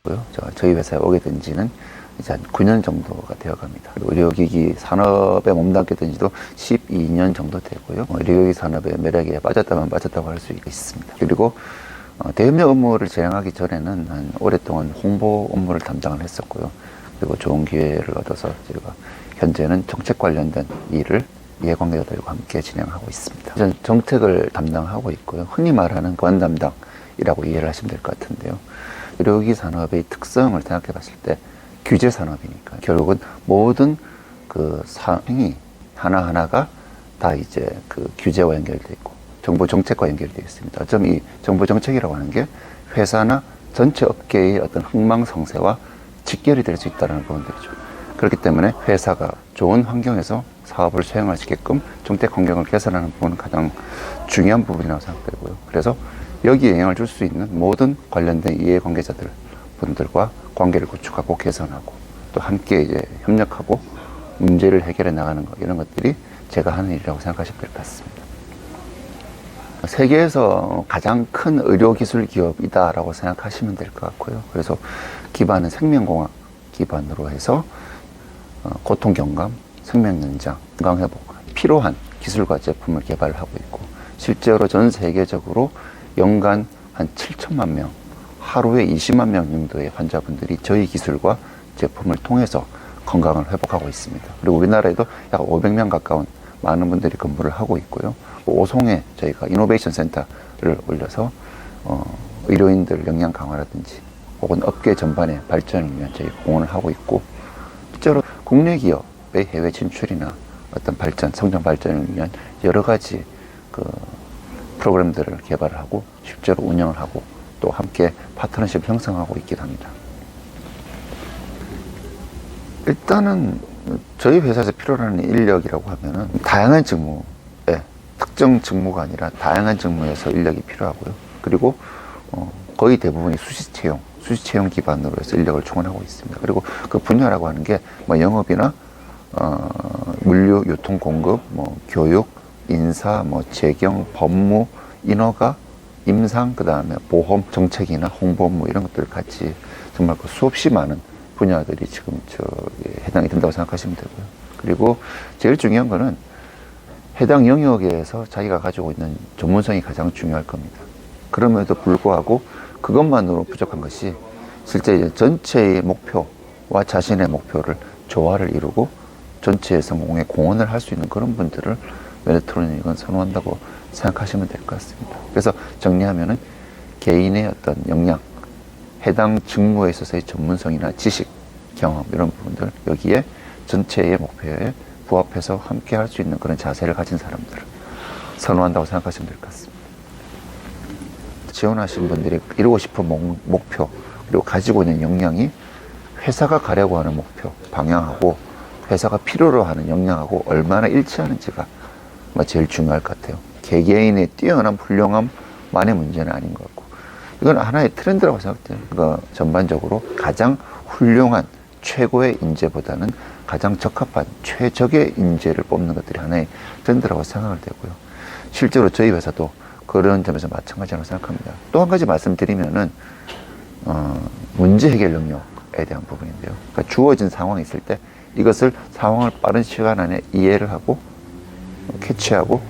있고요. 저희 회사에 오게 된 지는 이제 한 9년 정도가 되어 갑니다. 의료기기 산업에 몸담게 된 지도 12년 정도 되고요. 의료기기 산업의 매력에 빠졌다고 할 수 있습니다. 그리고 대협력 업무를 진행하기 전에는 한 오랫동안 홍보 업무를 담당을 했었고요. 그리고 좋은 기회를 얻어서 제가 현재는 정책 관련된 일을 이해관계자들과 함께 진행하고 있습니다. 저는 정책을 담당하고 있고요. 흔히 말하는 관 담당이라고 이해를 하시면 될 것 같은데요. 의료기기 산업의 특성을 생각해 봤을 때 규제 산업이니까 결국은 모든 그 행위 하나하나가 다 이제 그 규제와 연결되어 있고 정보 정책과 연결되어 있습니다. 어쩜 이 정보 정책이라고 하는 게 회사나 전체 업계의 어떤 흥망성쇠와 직결이 될 수 있다는 부분들이죠. 그렇기 때문에 회사가 좋은 환경에서 사업을 수행할 수 있게끔 정책 환경을 개선하는 부분은 가장 중요한 부분이라고 생각되고요. 그래서 여기에 영향을 줄 수 있는 모든 관련된 이해관계자들 분들과 관계를 구축하고 개선하고 또 함께 이제 협력하고 문제를 해결해 나가는 것, 이런 것들이 제가 하는 일이라고 생각하시면 될 것 같습니다. 세계에서 가장 큰 의료기술 기업이다라고 생각하시면 될 것 같고요. 그래서 기반은 생명공학 기반으로 해서 고통 경감, 생명 연장, 건강 회복, 필요한 기술과 제품을 개발하고 있고 실제로 전 세계적으로 연간 한 7천만 명, 하루에 20만 명 정도의 환자분들이 저희 기술과 제품을 통해서 건강을 회복하고 있습니다. 그리고 우리나라에도 약 500명 가까운 많은 분들이 근무를 하고 있고요. 오송에 저희가 이노베이션 센터를 올려서 의료인들 역량 강화라든지 혹은 업계 전반의 발전을 위한 저희가 공헌을 하고 있고 실제로 국내 기업의 해외 진출이나 어떤 발전, 성장 발전을 위한 여러 가지 그 프로그램들을 개발하고 실제로 운영을 하고 또 함께 파트너십을 형성하고 있기도 합니다. 일단은 저희 회사에서 필요로 하는 인력이라고 하면은 다양한 직무, 특정 직무가 아니라 다양한 직무에서 인력이 필요하고요. 그리고 거의 대부분이 수시 채용 기반으로 해서 인력을 충원하고 있습니다. 그리고 그 분야라고 하는 게 뭐 영업이나 물류, 유통, 공급, 뭐 교육, 인사, 뭐 재경, 법무, 인허가, 임상, 그 다음에 보험, 정책이나 홍보 업무 이런 것들 같이 정말 그 수없이 많은 분야들이 지금 해당이 된다고 생각하시면 되고요. 그리고 제일 중요한 거는 해당 영역에서 자기가 가지고 있는 전문성이 가장 중요할 겁니다. 그럼에도 불구하고 그것만으로 부족한 것이 실제 이제 전체의 목표와 자신의 목표를 조화를 이루고 전체의 성공에 공헌을 할 수 있는 그런 분들을 웰트로닉은 선호한다고 생각하시면 될 것 같습니다. 그래서 정리하면은 개인의 어떤 역량, 해당 직무에 있어서의 전문성이나 지식, 경험 이런 부분들 여기에 전체의 목표에 부합해서 함께 할 수 있는 그런 자세를 가진 사람들을 선호한다고 생각하시면 될 것 같습니다. 지원하신 분들이 이루고 싶은 목표 그리고 가지고 있는 역량이 회사가 가려고 하는 목표, 방향하고 회사가 필요로 하는 역량하고 얼마나 일치하는지가 제일 중요할 것 같아요. 개개인의 뛰어난 훌륭함만의 문제는 아닌 것 같고 이건 하나의 트렌드라고 생각돼요. 그러니까 전반적으로 가장 훌륭한 최고의 인재보다는 가장 적합한 최적의 인재를 뽑는 것들이 하나의 트렌드라고 생각을 되고요. 실제로 저희 회사도 그런 점에서 마찬가지라고 생각합니다. 또 한 가지 말씀드리면은 문제 해결 능력에 대한 부분인데요. 그러니까 주어진 상황이 있을 때 이것을 상황을 빠른 시간 안에 이해를 하고 캐치하고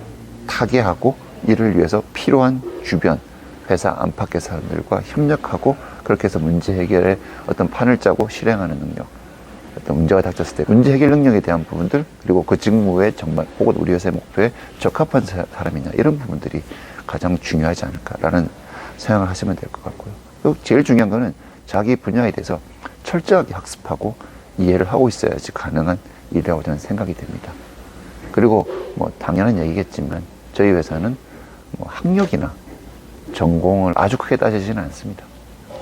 타개하고 이를 위해서 필요한 주변 회사 안팎의 사람들과 협력하고 그렇게 해서 문제 해결에 어떤 판을 짜고 실행하는 능력, 어떤 문제가 닥쳤을 때 문제 해결 능력에 대한 부분들 그리고 그 직무에 정말 혹은 우리 회사의 목표에 적합한 사람이냐 이런 부분들이 가장 중요하지 않을까라는 생각을 하시면 될 것 같고요. 또 제일 중요한 거는 자기 분야에 대해서 철저하게 학습하고 이해를 하고 있어야지 가능한 일이라고 저는 생각이 됩니다. 그리고 뭐 당연한 얘기겠지만 저희 회사는 뭐 학력이나 전공을 아주 크게 따지지는 않습니다.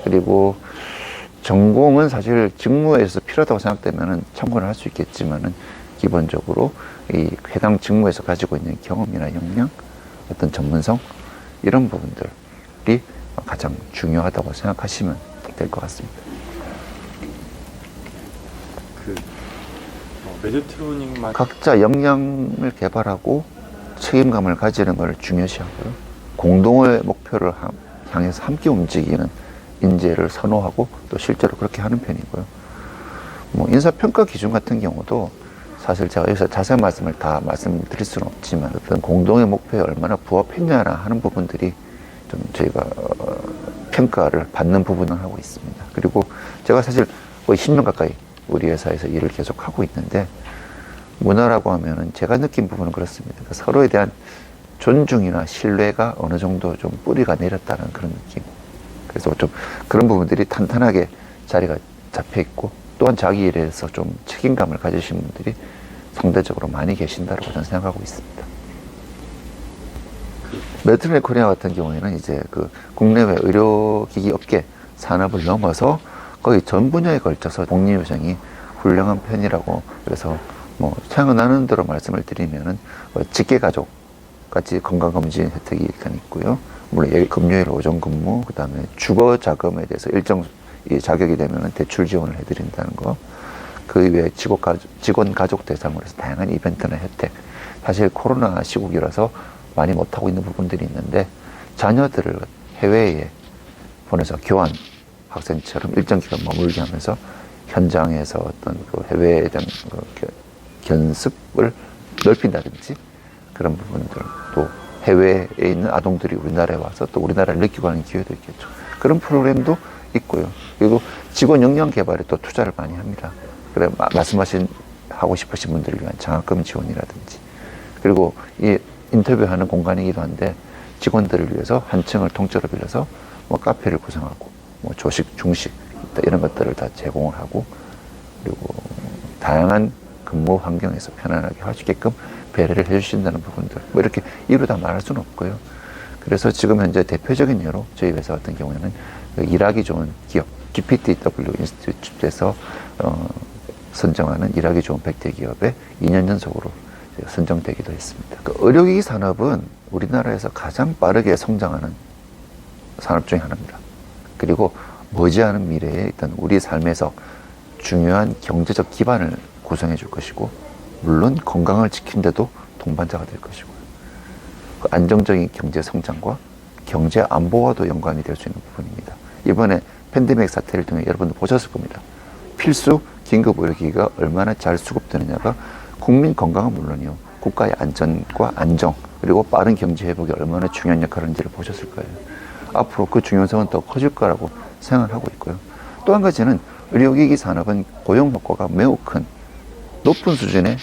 그리고 전공은 사실 직무에서 필요하다고 생각되면 참고를 할 수 있겠지만은 기본적으로 이 해당 직무에서 가지고 있는 경험이나 역량, 어떤 전문성 이런 부분들이 가장 중요하다고 생각하시면 될 것 같습니다. 웰트로닉만 각자 역량을 개발하고 책임감을 가지는 것을 중요시하고요. 공동의 목표를 향해서 함께 움직이는 인재를 선호하고 또 실제로 그렇게 하는 편이고요. 뭐 인사평가 기준 같은 경우도 사실 제가 여기서 자세한 말씀을 다 말씀드릴 수는 없지만 어떤 공동의 목표에 얼마나 부합했냐나 하는 부분들이 좀 저희가 평가를 받는 부분을 하고 있습니다. 그리고 제가 사실 거의 10년 가까이 우리 회사에서 일을 계속 하고 있는데 문화라고 하면은 제가 느낀 부분은 그렇습니다. 그러니까 서로에 대한 존중이나 신뢰가 어느 정도 좀 뿌리가 내렸다는 그런 느낌. 그래서 좀 그런 부분들이 탄탄하게 자리가 잡혀 있고 또한 자기 일에 대해서 좀 책임감을 가지신 분들이 상대적으로 많이 계신다고 저는 생각하고 있습니다. 메트로넷 코리아 같은 경우에는 이제 그 국내외 의료기기 업계 산업을 넘어서 거의 전 분야에 걸쳐서 복리 요정이 훌륭한 편이라고 그래서 뭐 생각나는 대로 말씀을 드리면은 직계가족 같이 건강검진 혜택이 일단 있고요. 물론 금요일 오전 근무, 그 다음에 주거 자금에 대해서 일정 자격이 되면은 대출 지원을 해드린다는 거. 그 이외에 직원 가족 대상으로 해서 다양한 이벤트나 혜택. 사실 코로나 시국이라서 많이 못하고 있는 부분들이 있는데 자녀들을 해외에 보내서 교환 학생처럼 일정 기간 머물게 하면서 현장에서 어떤 그 해외에 대한 견습을 넓힌다든지 그런 부분들 또 해외에 있는 아동들이 우리나라에 와서 또 우리나라를 느끼고 하는 기회도 있겠죠. 그런 프로그램도 있고요. 그리고 직원 역량 개발에 또 투자를 많이 합니다. 그래 말씀하신 하고 싶으신 분들을 위한 장학금 지원이라든지 그리고 이 인터뷰하는 공간이기도 한데 직원들을 위해서 한 층을 통째로 빌려서 뭐 카페를 구성하고 뭐 조식, 중식 이런 것들을 다 제공을 하고 그리고 다양한 근무 환경에서 편안하게 하시게끔 배려를 해주신다는 부분들 뭐 이렇게 이루 다 말할 수는 없고요. 그래서 지금 현재 대표적인 예로 저희 회사 같은 경우에는 일하기 좋은 기업 GPTW 인스티튜트에서 선정하는 일하기 좋은 100대 기업에 2년 연속으로 선정되기도 했습니다. 그 의료기기 산업은 우리나라에서 가장 빠르게 성장하는 산업 중에 하나입니다. 그리고 머지않은 미래에 일단 우리 삶에서 중요한 경제적 기반을 구성해 줄 것이고 물론 건강을 지킨데도 동반자가 될 것이고요. 그 안정적인 경제 성장과 경제 안보와도 연관이 될 수 있는 부분입니다. 이번에 팬데믹 사태를 통해 여러분들 보셨을 겁니다. 필수 긴급 의료기기가 얼마나 잘 수급되느냐가 국민 건강은 물론이요. 국가의 안전과 안정 그리고 빠른 경제 회복이 얼마나 중요한 역할을 하는지를 보셨을 거예요. 앞으로 그 중요성은 더 커질 거라고 생각을 하고 있고요. 또 한 가지는 의료기기 산업은 고용 효과가 매우 큰 높은 수준의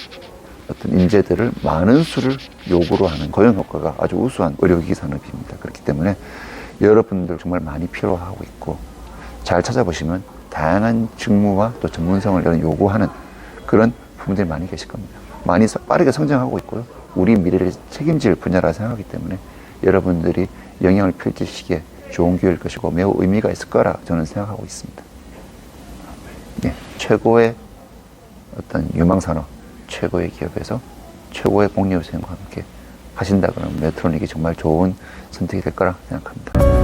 어떤 인재들을 많은 수를 요구로 하는 고용 효과가 아주 우수한 의료기기 산업입니다. 그렇기 때문에 여러분들 정말 많이 필요하고 있고 잘 찾아보시면 다양한 직무와 또 전문성을 요구하는 그런 부분들이 많이 계실 겁니다. 많이 빠르게 성장하고 있고요. 우리 미래를 책임질 분야라 생각하기 때문에 여러분들이 영향을 펼치시기에 좋은 기회일 것이고 매우 의미가 있을 거라 저는 생각하고 있습니다. 네, 최고의 어떤 유망산업, 최고의 기업에서 최고의 복리후생과 함께 하신다 그러면 메트로닉이 정말 좋은 선택이 될 거라 생각합니다.